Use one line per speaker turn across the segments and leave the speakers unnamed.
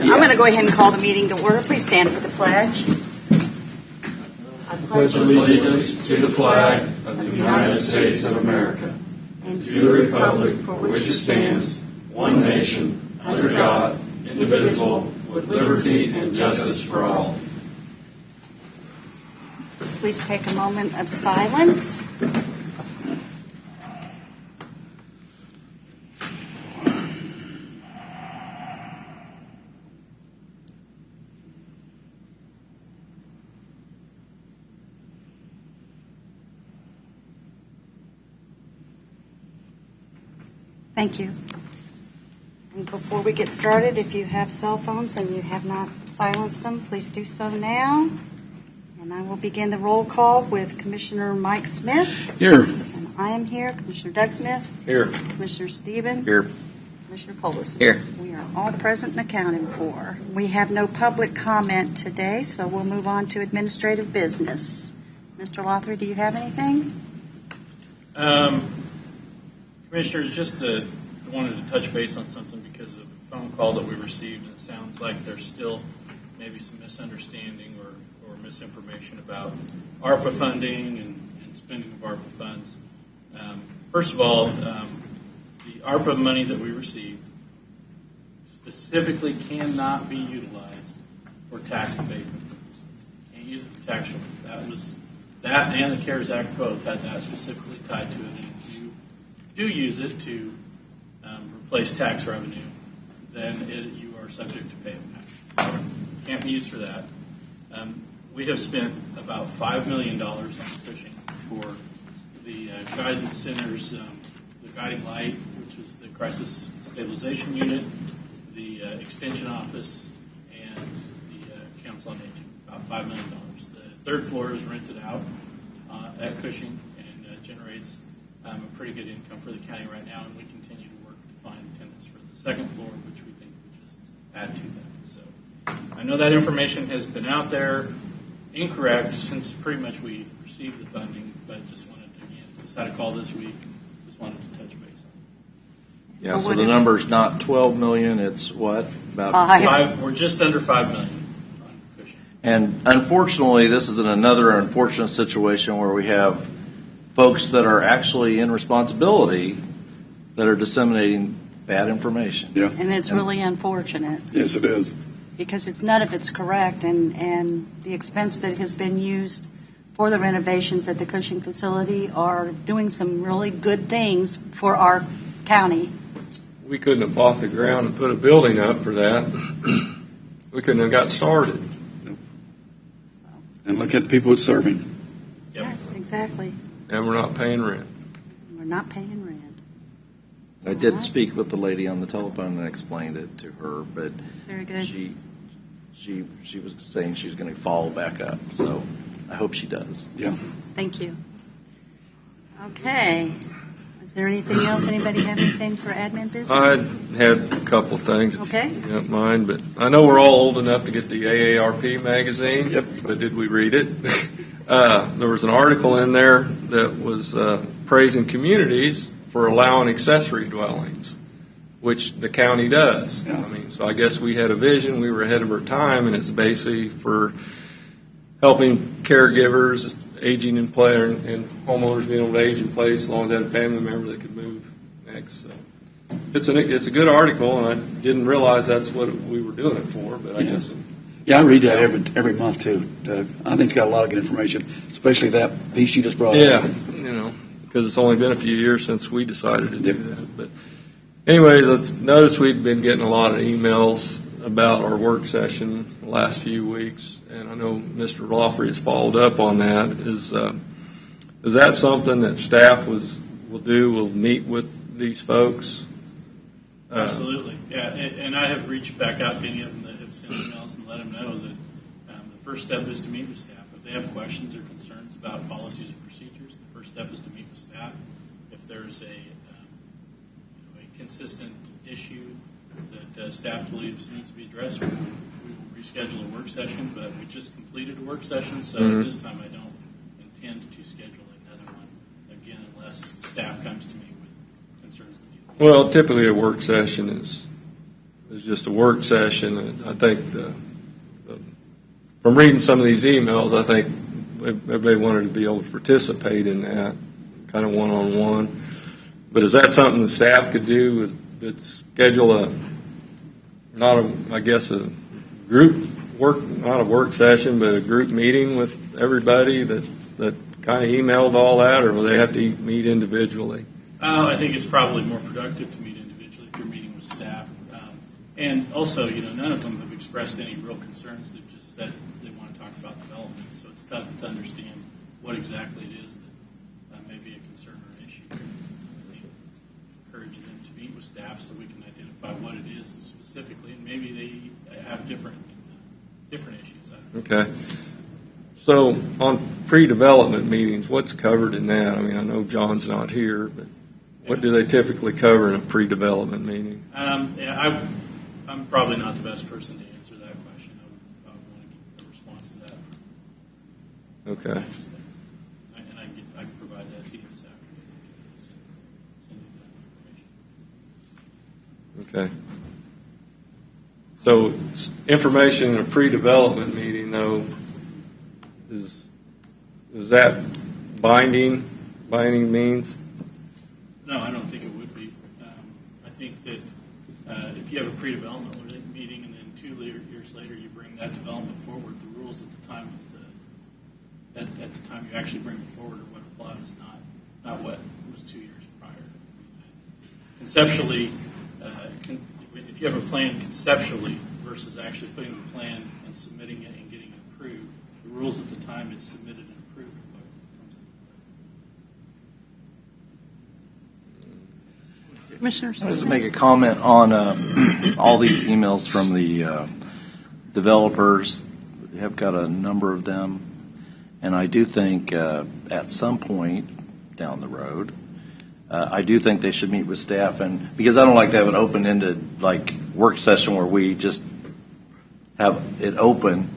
I'm going to go ahead and call the meeting to order. Please stand for the pledge.
I pledge allegiance to the flag of the United States of America and to the republic for which it stands, one nation, under God, indivisible, with liberty and justice for all.
Please take a moment of silence. Thank you. And before we get started, if you have cell phones and you have not silenced them, please do so now. And I will begin the roll call with Commissioner Mike Smith.
Here.
And I am here. Commissioner Doug Smith.
Here.
Commissioner Stephen.
Here.
Commissioner Culberson.
Here.
We are all present and accounted for. We have no public comment today, so we'll move on to administrative business. Mr. Lothry, do you have anything?
Commissioners, just wanted to touch base on something because of a phone call that we received, and it sounds like there's still maybe some misunderstanding or misinformation about ARPA funding and spending of ARPA funds. First of all, the ARPA money that we received specifically cannot be utilized for tax abatement purposes. Can't use it for tax relief. That and the CARES Act both had that specifically tied to it. And if you do use it to replace tax revenue, then you are subject to pay it back. So it can't be used for that. We have spent about $5 million on Cushing for the guidance centers, the guiding light, which is the crisis stabilization unit, the extension office, and the council on aging. About $5 million. The third floor is rented out at Cushing and generates a pretty good income for the county right now, and we continue to work to find tenants for the second floor, which we think would just add to that. So I know that information has been out there incorrect since pretty much we received the funding, but just wanted to, again, just had a call this week, just wanted to touch base on it.
Yeah, so the number's not 12 million, it's what? About
Five.
We're just under $5 million on Cushing.
And unfortunately, this is another unfortunate situation where we have folks that are actually in responsibility that are disseminating bad information.
Yeah.
And it's really unfortunate.
Yes, it is.
Because none of it's correct, and the expense that has been used for the renovations at the Cushing facility are doing some really good things for our county.
We couldn't have bought the ground and put a building up for that. We couldn't have got started.
And look at the people it's serving.
Yep.
Yeah, exactly.
And we're not paying rent.
We're not paying rent.
I did speak with the lady on the telephone and explained it to her, but
Very good.
she was saying she was going to follow back up. So I hope she does.
Yeah.
Thank you. Okay. Is there anything else? Anybody have anything for admin business?
I had a couple of things, if
Okay.
you don't mind, but I know we're all old enough to get the AARP magazine.
Yep.
But did we read it? There was an article in there that was praising communities for allowing accessory dwellings, which the county does.
Yeah.
I mean, so I guess we had a vision. We were ahead of our time, and it's basically for helping caregivers, aging in place, and homeowners being able to age in place as long as they had a family member that could move next. So it's a good article, and I didn't realize that's what we were doing it for. But I guess.
Yeah, I read that every month too, Doug. I think it's got a lot of good information, especially that piece you just brought
Yeah,
up.
because it's only been a few years since we decided to do that. But anyways, let's notice we've been getting a lot of emails about our work session the last few weeks, and I know Mr. Lothry has followed up on that. Is that something that staff will do? Will meet with these folks?
Absolutely, yeah. And I have reached back out to any of them that have sent emails and let them know that the first step is to meet with staff. If they have questions or concerns about policies or procedures, the first step is to meet with staff. If there's a consistent issue that staff believes needs to be addressed, we will reschedule a work session. But we just completed a work session, so at this time I don't intend to schedule another one again unless staff comes to me with concerns that need to be
Well, typically a work session is as just a work session. And I think from reading some of these emails, I think everybody wanted to be able to participate in that, kind of one-on-one. But is that something the staff could do? Is schedule a group work, not a work session, but a group meeting with everybody that kind of emailed all that, or will they have to meet individually?
I think it's probably more productive to meet individually if you're meeting with staff. And also, none of them have expressed any real concerns. They've just said they want to talk about development. So it's tough to understand what exactly it is that may be a concern or an issue. I think encourage them to meet with staff so we can identify what it is specifically, and maybe they have different issues.
Okay. So on pre-development meetings, what's covered in that? I mean, I know John's not here, but what do they typically cover in a pre-development meeting?
I'm probably not the best person to answer that question. I would want to get a response to that.
Okay.
And I can provide that to you this afternoon. Send you that information.
Okay. So information in a pre-development meeting, though, is that binding by any means?
No, I don't think it would be. I think that if you have a pre-development meeting and then 2 years later you bring that development forward, the rules at the time at the time you actually bring it forward are what applies, not what was 2 years prior. Conceptually, if you have a plan conceptually versus actually putting the plan and submitting it and getting it approved, the rules at the time it's submitted and approved are what comes into play.
Commissioner
I just
Stevens?
make a comment on all these emails from the developers. We have got a number of them, and I do think at some point down the road, I do think they should meet with staff, and because I don't like to have an open-ended work session where we just have it open.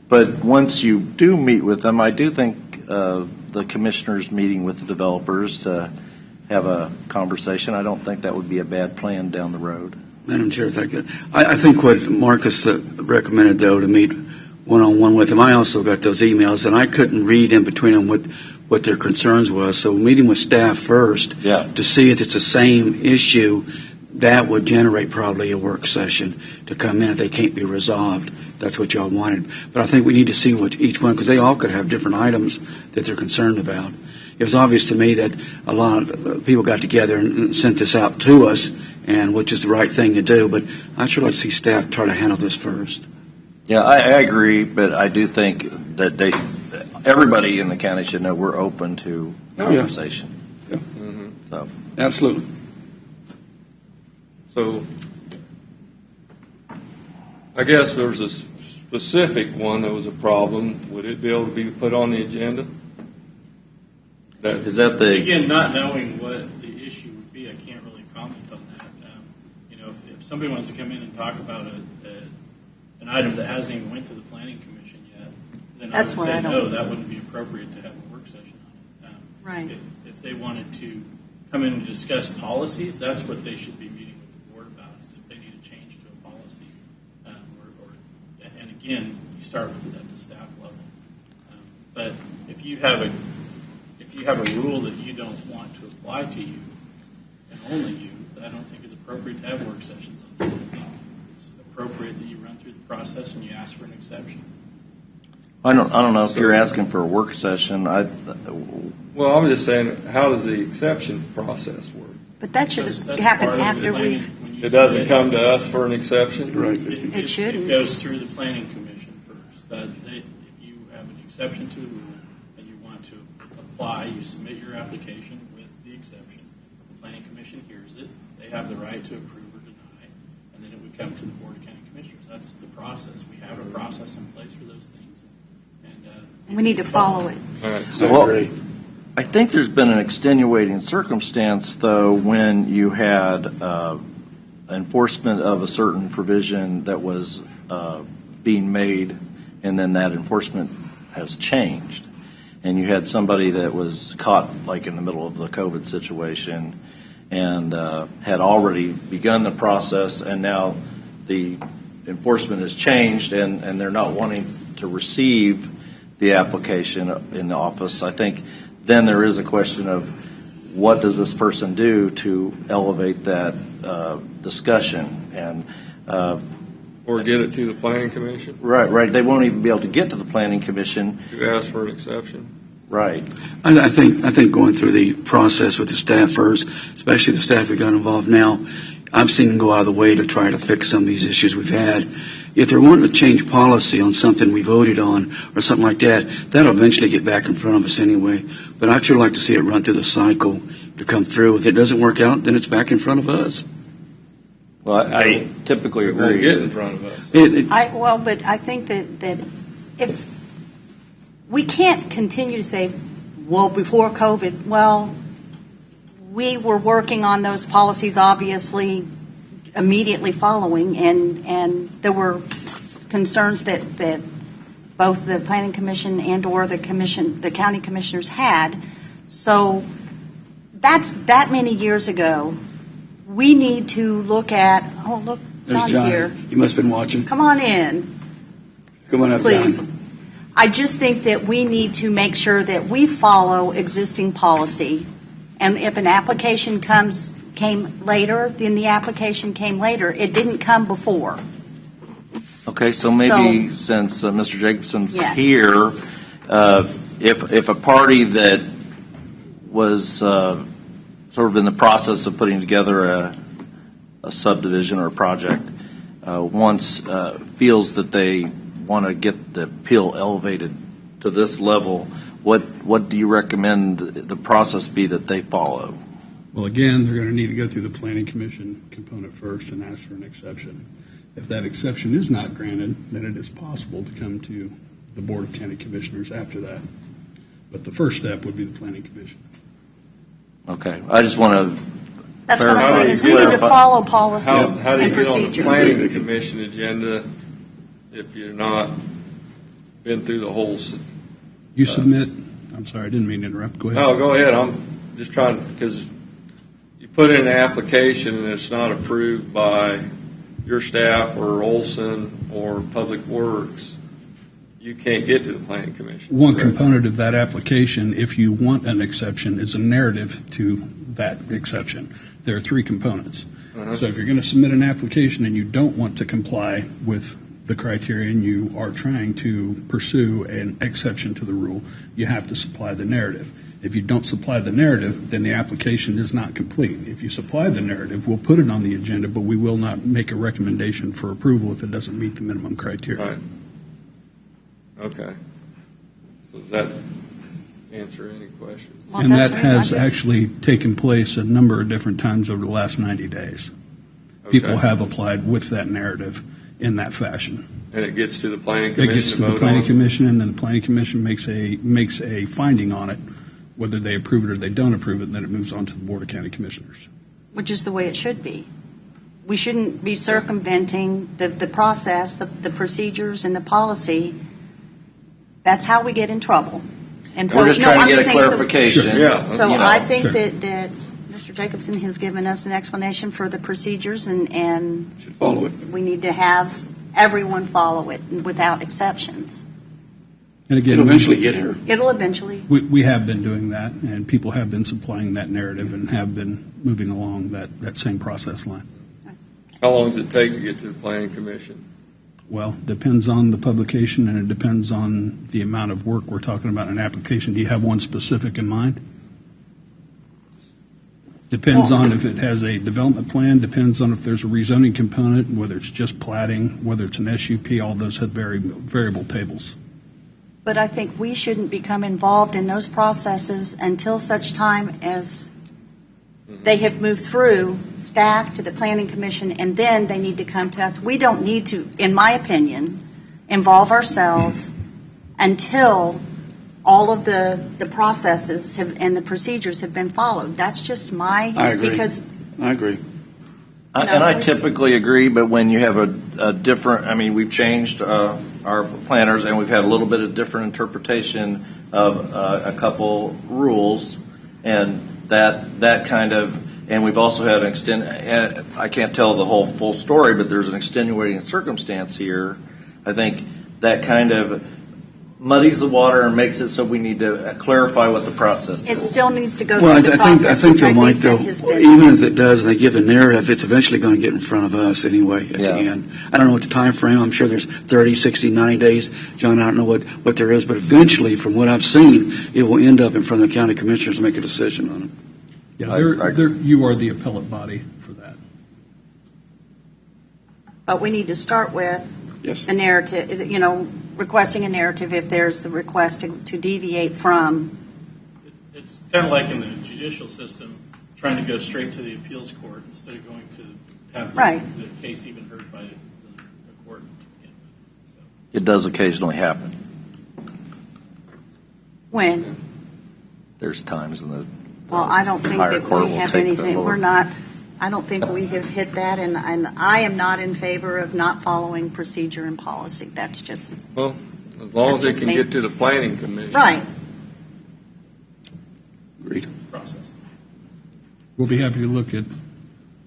But once you do meet with them, I do think the commissioners meeting with the developers to have a conversation. I don't think that would be a bad plan down the road.
Madam Chair, thank you. I think what Marcus recommended, though, to meet one-on-one with him, I also got those emails, and I couldn't read in between them what their concerns was. So meeting with staff first to see if it's the same issue, that would generate probably a work session to come in if they can't be resolved. That's what y'all wanted. But I think we need to see what each one, because they all could have different items that they're concerned about. It was obvious to me that a lot of people got together and sent this out to us, and which is the right thing to do. But I'd sure like to see staff try to handle this first.
Yeah, I agree, but I do think that everybody in the county should know we're open to conversation.
Yeah.
Mm-hmm. So
Absolutely.
So I guess there was a specific one that was a problem. Would it be able to be put on the agenda?
Is that the
Again, not knowing what the issue would be, I can't really comment on that. If somebody wants to come in and talk about an item that hasn't even went to the planning commission yet, then
That's
I would
where
say
I don't-
no, that wouldn't be appropriate to have a work session on it.
Right.
If they wanted to come in and discuss policies, that's what they should be meeting with the board about, is if they need a change to a policy. And again, you start with it at the staff level. But if you have a rule that you don't want to apply to you, and only you, I don't think it's appropriate to have work sessions on that. It's appropriate that you run through the process and you ask for an exception.
I don't know if you're asking for a work session.
Well, I'm just saying, how does the exception process work?
But that should
That's
happen
part of the
after
planning-
we've.
when you
It doesn't
submit
come to us for an exception?
Right.
It shouldn't.
It goes through the planning commission first. If you have an exception to a rule and you want to apply, you submit your application with the exception. The planning commission hears it. They have the right to approve or deny, and then it would come to the board of county commissioners. That's the process. We have a process in place for those things, and
We need to follow it.
All right.
Well,
I agree.
I think there's been an extenuating circumstance, though, when you had enforcement of a certain provision that was being made, and then that enforcement has changed. And you had somebody that was caught, in the middle of the COVID situation, and had already begun the process, and now the enforcement has changed and they're not wanting to receive the application in the office, I think then there is a question of what does this person do to elevate that discussion and
Or get it to the planning commission
right. They won't even be able to get to the planning commission.
to ask for an exception.
Right.
I think going through the process with the staff first, especially the staff we got involved now, I've seen them go out of the way to try to fix some of these issues we've had. If they're wanting to change policy on something we voted on or something like that, that'll eventually get back in front of us anyway. But I'd sure like to see it run through the cycle to come through. If it doesn't work out, then it's back in front of us.
Well, I typically
It won't
agree.
get in front of us.
But I think that if we can't continue to say, well, before COVID, well, we were working on those policies obviously immediately following, and there were concerns that both the planning commission and or the county commissioners had. So that's that many years ago. We need to look at, oh, look,
There's
John's
John.
here.
You must have been watching.
Come on in,
Come on up,
please.
John.
I just think that we need to make sure that we follow existing policy. And if an application came later, then the application came later. It didn't come before.
Okay, so maybe since Mr. Jacobson's
Yes.
here, if a party that was sort of in the process of putting together a subdivision or a project once feels that they want to get the appeal elevated to this level, what do you recommend the process be that they follow?
Well, again, they're going to need to go through the planning commission component first and ask for an exception. If that exception is not granted, then it is possible to come to the Board of County Commissioners after that. But the first step would be the planning commission.
Okay, I just want to
That's what I'm
How
saying,
do
is
you
we need to
clarify-
follow policy
How do you
and
get on the
procedure.
planning commission agenda if you're not been through the whole?
You submit, I'm sorry, I didn't mean to interrupt. Go ahead.
No, go ahead. I'm just trying, because you put in an application and it's not approved by your staff or Olson or Public Works, you can't get to the planning commission.
One
correct?
component of that application, if you want an exception, is a narrative to that exception. There are three components. So if you're going to submit an application and you don't want to comply with the criteria and you are trying to pursue an exception to the rule, you have to supply the narrative. If you don't supply the narrative, then the application is not complete. If you supply the narrative, we'll put it on the agenda, but we will not make a recommendation for approval if it doesn't meet the minimum criteria.
Right. Okay. So does that answer any questions?
Well,
And that
that's-
has
I just-
actually taken place a number of different times over the last 90 days. People
Okay.
have applied with that narrative in that fashion.
And it gets to the planning
It
commission
gets
to
to the
vote
planning
on?
commission, and then the planning commission makes a finding on it, whether they approve it or they don't approve it, and then it moves on to the Board of County Commissioners.
Which is the way it should be. We shouldn't be circumventing the process, the procedures, and the policy. That's how we get in trouble. And so,
We're just
no,
trying
I'm
to get a
saying, so-
clarification.
Sure. Yeah.
So
you know.
I think
Sure.
that Mr. Jacobson has given us an explanation for the procedures, and
Should follow it.
we need to have everyone follow it without exceptions.
And again,
It'll eventually get here.
It'll eventually.
we have been doing that, and people have been supplying that narrative and have been moving along that same process line.
How long does it take to get to the planning commission?
Well, depends on the publication, and it depends on the amount of work we're talking about in an application. Do you have one specific in mind? Depends on if it has a development plan, depends on if there's a rezoning component, whether it's just plating, whether it's an SUP, all those have variable tables.
But I think we shouldn't become involved in those processes until such time as they have moved through staff to the planning commission, and then they need to come to us. We don't need to, in my opinion, involve ourselves until all of the processes and the procedures have been followed. That's just my.
I agree.
Because
I agree.
And I typically agree, but when you have a different, I mean, we've changed our planners, and we've had a little bit of different interpretation of a couple rules, and that kind of And we've also had I can't tell the whole full story, but there's an extenuating circumstance here. I think that kind of muddies the water and makes it so we need to clarify what the process
It
is.
still needs to go
Well,
through the process.
I think though,
which
Mike, though,
that has been-
even if it does, and they give a narrative, it's eventually going to get in front of us anyway at the
Yeah.
end. I don't know what the time frame. I'm sure there's 30, 60, 90 days. John, I don't know what there is, but eventually, from what I've seen, it will end up in front of the county commissioners to make a decision on it.
Yeah, you are the appellate body for that.
But we need to start with
Yes.
a narrative, requesting a narrative if there's the request to deviate from.
It's kind of like in the judicial system, trying to go straight to the appeals court instead of going to have
Right.
the case even heard by the court.
It does occasionally happen.
When?
There's times in the
Well, I don't think
higher
that
court
we
will
have
take the
anything,
lower.
I don't think we have hit that, and I am not in favor of not following procedure and policy. That's just,
Well, as long as
That's
it
just
can
me.
get to the planning commission.
right.
Agreed.
Process.
We'll be happy to look at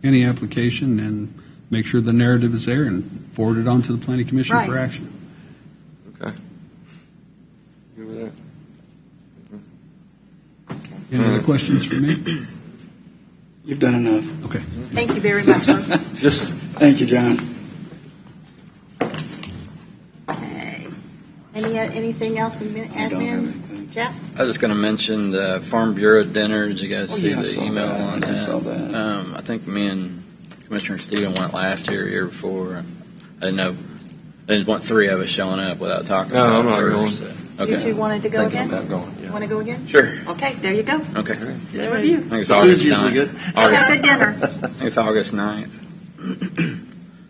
any application and make sure the narrative is there and forward it on to the planning commission
Right.
for action.
Okay. Good with that.
Any other questions for me?
You've done enough.
Okay.
Thank you very much, sir.
Thank you, John.
Okay. Anything else in
I don't have
admin?
anything.
Jeff?
I was just going to mention the Farm Bureau dinner. Did you guys
Oh,
see
yeah, I
the
saw
email
that.
on
I
that?
saw that.
I think me and Commissioner Stephen went last year, year before. I didn't know. I didn't want three of us showing up without talking
No,
about
I'm
it
not
first.
going.
Okay.
You two wanted to go
Thinking
again?
about going, yeah.
Want to go again?
Sure.
Okay, there you go.
Okay.
Two of you.
I think it's
Food's
August
usually
9th.
good.
Have
August,
a good dinner.
I think it's August 9th.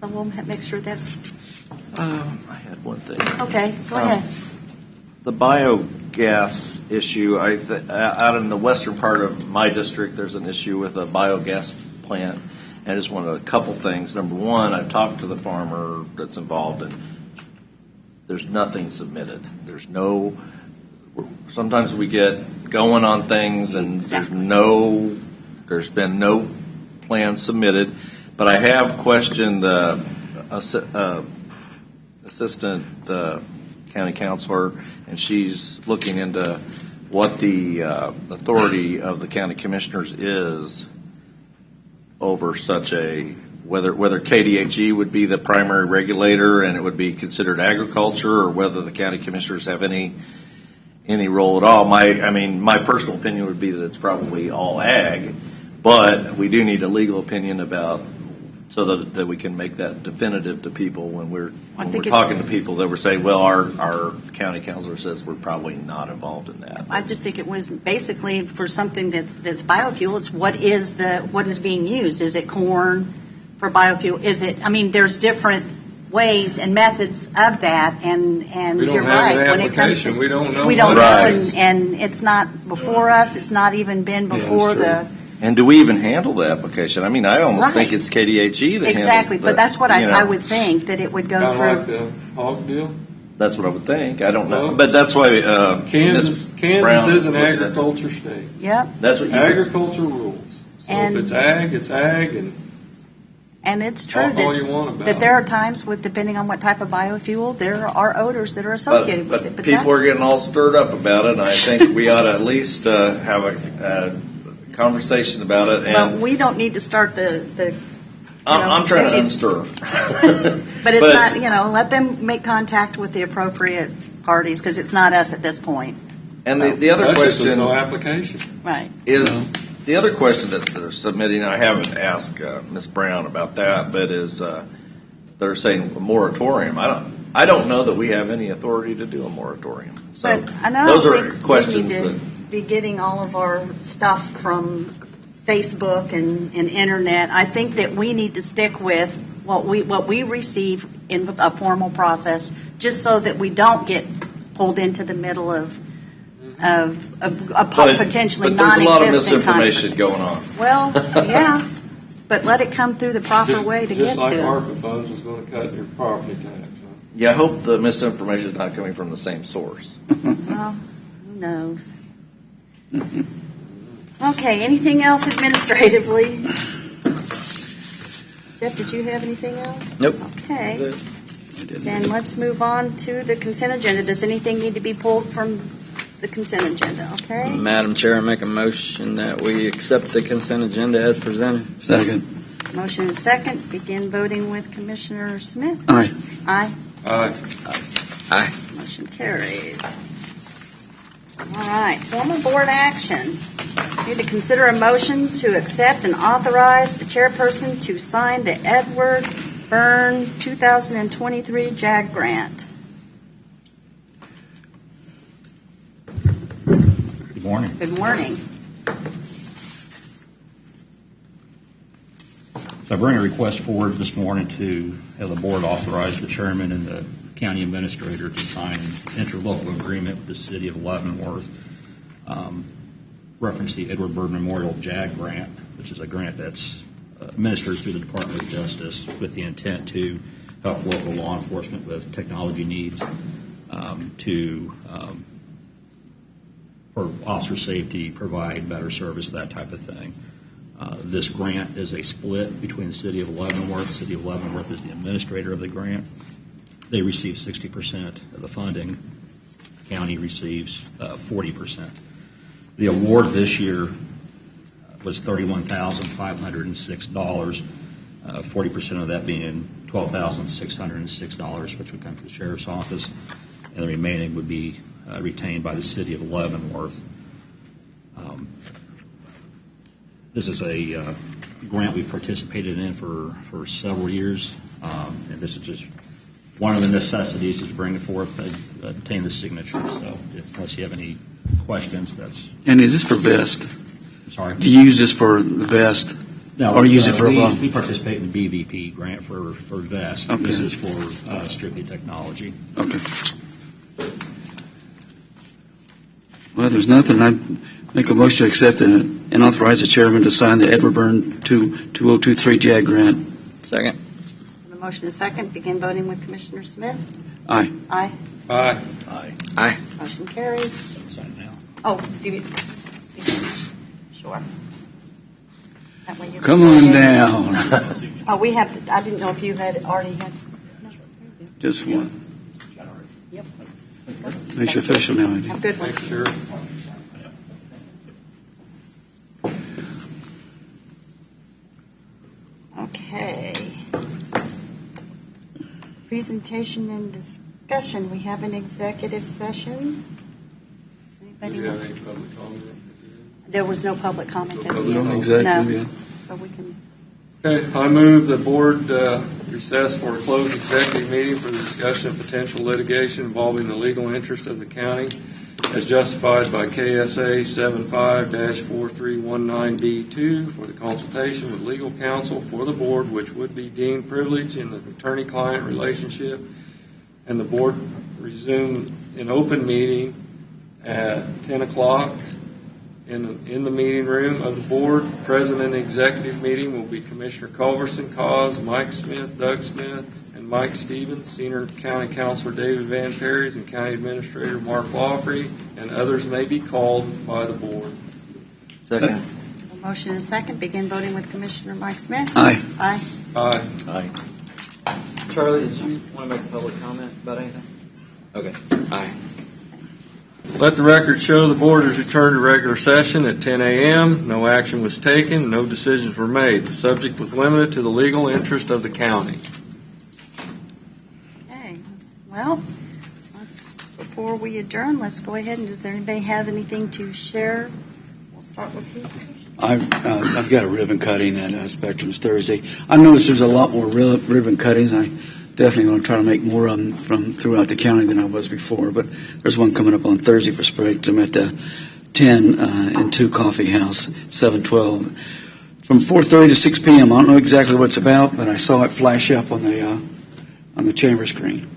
So we'll make sure that's,
I had one thing.
okay, go ahead.
The biogas issue, out in the western part of my district, there's an issue with a biogas plant. And I just wanted a couple things. Number one, I've talked to the farmer that's involved, and there's nothing submitted. Sometimes we get going on things, and there's been no plan submitted. But I have questioned the assistant county counselor, and she's looking into what the authority of the county commissioners is over such a, whether KDHE would be the primary regulator and it would be considered agriculture, or whether the county commissioners have any role at all. My personal opinion would be that it's probably all ag, but we do need a legal opinion about, so that we can make that definitive to people when we're talking to people that were saying, well, our county counselor says we're probably not involved in that.
I just think it was basically for something that's biofuel, it's what is being used. Is it corn for biofuel? There's different ways and methods of that, and
We don't
you're
have
right.
an
when it comes to,
application. We don't know
we don't
what
know,
it is.
and it's not before us. It's not even been
Yeah, that's
before
true.
the.
And do we even handle the application? I almost
Right.
think it's KDHE that
Exactly,
handles
but that's what
you know.
I would think, that it would go
Kind of like
through.
the hog deal.
That's what I would think. I don't know,
Well,
but that's why
Kansas
Brown
is an
looking at it.
agriculture state.
Yep,
That's what you.
Agriculture rules. So
And-
if it's ag,
and it's true
talk all you want about
that there are times with, depending on what type of biofuel, there are odors that are associated
But
with it. But
people are
that's-
getting all stirred up about it, and I think we ought to at least have a conversation about it.
But
And
we don't need to start the
I'm trying to
it's-
unstir.
But it's not, let them make contact with the appropriate parties, because it's not us at this point.
And
So-
the other
That's just
question
there's no application.
Right.
is the other question that they're submitting. I haven't asked Ms. Brown about that, but is they're saying a moratorium. I don't know that we have any authority to do a moratorium. So
But I
those
don't
are
think
questions
we need to
that.
be getting all of our stuff from Facebook and internet. I think that we need to stick with what we receive in a formal process, just so that we don't get pulled into the middle of potentially
but there's a lot of
non-existent
misinformation
controversy.
going on.
Well, yeah, but let it come through the proper way to get
Just like
to us.
ARPA funds is going to cut your property tax. Huh?
Yeah, I hope the misinformation is not coming from the same source.
Well, who knows? Okay, anything else administratively? Jeff, did you have anything else?
Nope.
Okay.
That's it.
Then let's move on to the consent agenda. Does anything need to be pulled from the consent agenda? Okay.
Madam Chair, I make a motion that we accept the consent agenda as presented.
Second.
Motion and second. Begin voting with Commissioner Smith.
Aye.
Aye.
Aye.
Aye.
Motion carries. All right, formal board action. Need to consider a motion to accept and authorize the chairperson to sign the Edward Byrne 2023 JAG grant.
Good morning.
Good morning.
So I bring a request forward this morning to have the board authorize the chairman and the county administrator to sign an interlocal agreement with the city of Leavenworth, reference the Edward Byrne Memorial JAG grant, which is a grant that's administered through the Department of Justice with the intent to help local law enforcement with technology needs for officer safety, provide better service, that type of thing. This grant is a split between the city of Leavenworth. The city of Leavenworth is the administrator of the grant. They receive 60% of the funding. The county receives 40%. The award this year was $31,506, 40% of that being $12,606, which would come to the sheriff's office, and the remaining would be retained by the city of Leavenworth. This is a grant we've participated in for several years, and this is just one of the necessities is to bring it forth to obtain the signature. So unless you have any questions, that's...
And is this for vest?
I'm sorry?
Do you use this for the vest?
No,
or use it for
we participate in the BVP grant for vest.
Okay.
This is for strictly technology.
Okay. Well, if there's nothing, I'd make a motion to accept and authorize the chairman to sign the Edward Byrne 2023 JAG grant.
Second.
A motion and second. Begin voting with Commissioner Smith.
Aye.
Aye.
Aye.
Aye.
Aye.
Motion carries.
Sign now.
Oh, do you? Sure. That way you
Come on down.
Oh, we have, I didn't know if you had already had. No.
Just one.
Yep.
Makes you official now, I
Have a good one.
Make sure.
Okay. Presentation and discussion. We have an executive session. Does
Do
anybody
you have
want-
any public comment?
There was no public comment.
No
at the
public
end.
comment. Executive,
No.
yeah.
So we can,
Okay, I move the board recess for a closed executive meeting for the discussion of potential litigation involving the legal interest of the county as justified by KSA 75-4319B2 for the consultation with legal counsel for the board, which would be deemed privileged in the attorney-client relationship, and the board resume an open meeting at 10 o'clock in the meeting room of the board. Present in the executive meeting will be Commissioner Culverson, Cause, Mike Smith, Doug Smith, and Mike Stevens, Senior County Counselor David Van Perrys, and County Administrator Mark Lawfrey, and others may be called by the board.
Second.
a motion and second. Begin voting with Commissioner Mike Smith.
Aye.
Aye.
Aye.
Aye.
Charlie, did you want to make a public comment about anything? Okay. Aye.
Let the record show the board has returned to regular session at 10 a.m. No action was taken. No decisions were made. The subject was limited to the legal interest of the county.
Okay. Well, before we adjourn, let's go ahead and does anybody have anything to share? We'll start with you.
I've got a ribbon cutting at Spectrum's Thursday. I noticed there's a lot more ribbon cuttings. I definitely want to try to make more of them from throughout the county than I was before. But there's one coming up on Thursday for Spectrum at 10 in 2 Coffee House, 712, from 4:30 to 6 p.m. I don't know exactly what it's about, but I saw it flash up on the chamber screen.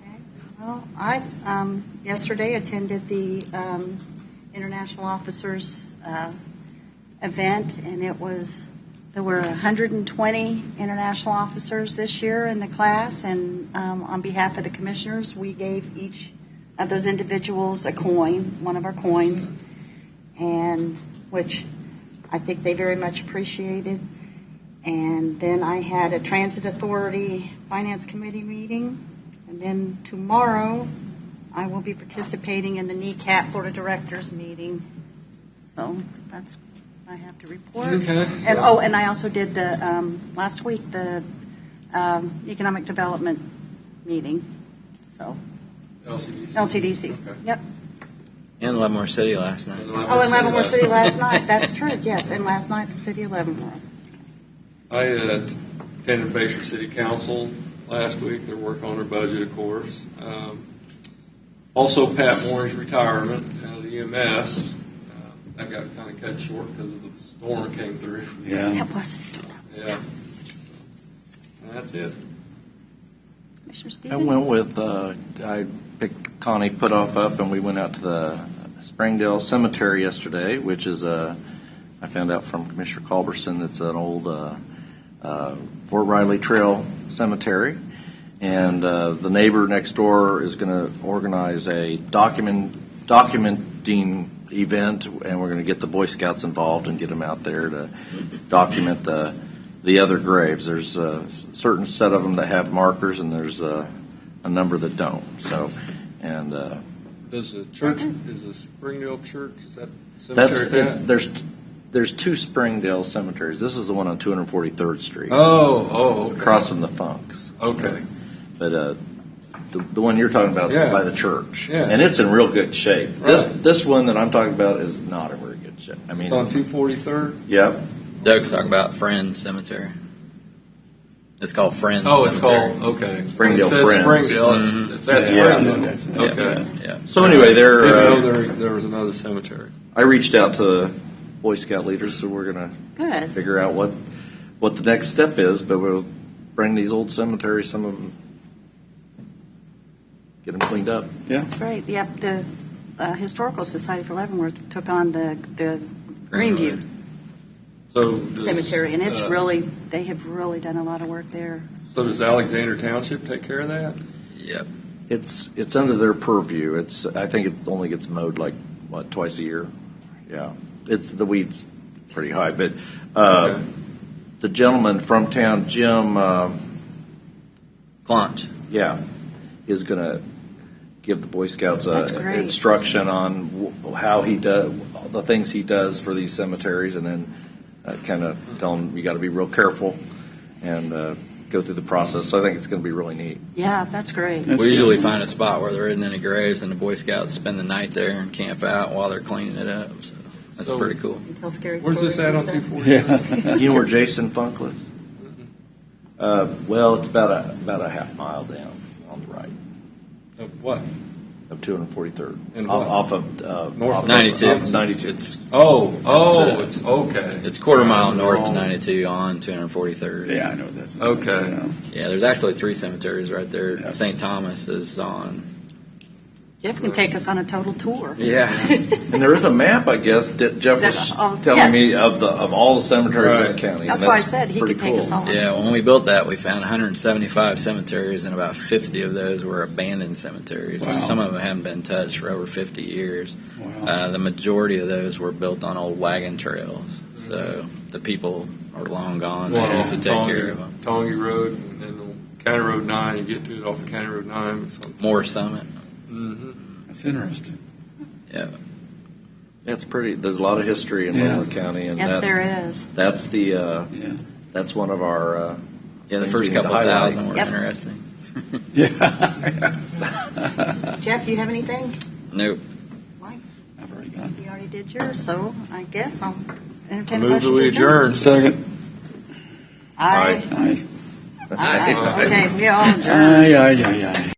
Okay. Well, I yesterday attended the International Officers event, and there were 120 international officers this year in the class, and on behalf of the commissioners, we gave each of those individuals a coin, one of our coins, and which I think they very much appreciated. And then I had a Transit Authority Finance Committee meeting. And then tomorrow, I will be participating in the NECAP Board of Directors meeting. So that's what I have to report.
Okay.
And, and I also did the, last week, the Economic Development meeting. So,
LCDC.
LCDC.
Okay.
Yep.
In Leavenworth City last night.
Oh, in Leavenworth City last night. That's true, yes. And last night, the city of Leavenworth.
I attended Bayshore City Council last week. They're working on their budget, of course. Also, Pat Moore's retirement out of the EMS. That got kind of cut short because of the storm that came through.
Yeah.
That was a storm.
Yeah. And that's it.
Commissioner
I
Stevens?
went with, I picked Connie Putoff up, and we went out to the Springdale Cemetery yesterday, which is I found out from Commissioner Culberson, it's an old Fort Riley Trail cemetery. And the neighbor next door is going to organize a documenting event, and we're going to get the Boy Scouts involved and get them out there to document the other graves. There's a certain set of them that have markers, and there's a number that don't. So, and
Does the church, is the Springdale Church, is that cemetery?
there's two Springdale cemeteries. This is the one on 243rd Street.
Oh, okay.
Across from the Funks.
Okay.
But the one you're talking about is
Yeah.
by the church,
Yeah.
and it's in real good shape.
Right.
This one that I'm talking about is not in very good shape. I mean,
It's on 243rd?
Yep.
Doug's talking about Friends Cemetery. It's called Friends
Oh, it's
Cemetery.
called, okay.
Springdale
It says
Friends.
Springdale, it's at
Yeah.
Springdale. Okay.
Yeah.
So anyway,
Didn't know there was another cemetery.
I reached out to the Boy Scout leaders, so we're going to
Good.
figure out what the next step is. But we'll bring these old cemeteries, some of them, get them cleaned up.
Yeah.
Great. Yep. The Historical Society for Leavenworth took on the Greenview
So does,
Cemetery, and it's they have really done a lot of work there.
So does Alexander Township take care of that?
Yep.
It's under their purview. I think it only gets mowed like twice a year. Yeah, it's the weeds pretty high, but
Okay.
the gentleman from town, Jim,
Clonch.
is going to give the Boy Scouts
That's great.
instruction on how he does the things he does for these cemeteries, and then kind of tell them you got to be real careful and go through the process. So I think it's going to be really neat.
Yeah, that's great.
That's
We usually
good.
find a spot where there isn't any graves, and the Boy Scouts spend the night there and camp out while they're cleaning it up. So that's
So-
pretty cool.
And tell scary
Where's
stories
this at on
and stuff.
243rd?
Yeah.
You know where Jason Funk lives? Well, it's about a half mile down on the right
What?
of 243rd,
And
off
what?
of
North
off
of
92.
Of 92.
It's
It's okay.
It's quarter mile north of 92 on 243rd.
Yeah, I know that's
Okay.
Yeah.
Yeah, there's actually 3 cemeteries right there.
Yeah.
St. Thomas is on.
Jeff can take us on a total tour.
Yeah.
And there is a map, I guess, that Jeff was telling
Yes.
me of all the cemeteries in the county. and
That's why I said he
pretty
could take us
cool.
all.
Yeah, when we built that, we found 175 cemeteries, and about 50 of those were abandoned cemeteries.
Wow.
Some of them haven't been touched for over 50 years.
Wow.
The majority of those were built on old wagon trails, so the people are long gone. They used to take care of them.
Tongi Road and then County Road 9. You get to it off of County Road 9. It's on-
Moore Summit.
Mhm.
That's interesting.
Yeah.
It's pretty. There's a lot of history in
Yeah.
Leavenworth County, and
Yes,
that,
there is.
that's the
Yeah.
that's one of our
Yeah, the
things
first
we need to
couple of
highlight.
thousand were
Yep.
interesting.
Yeah.
Jeff, you have anything?
Nope.
Mike,
I've already gone.
you already did yours, so I guess I'll entertain a
Move
motion
to
to
adjourn.
Second.
Aye.
Aye.
Aye. Okay, we all adjourn.
Aye, aye, aye, aye.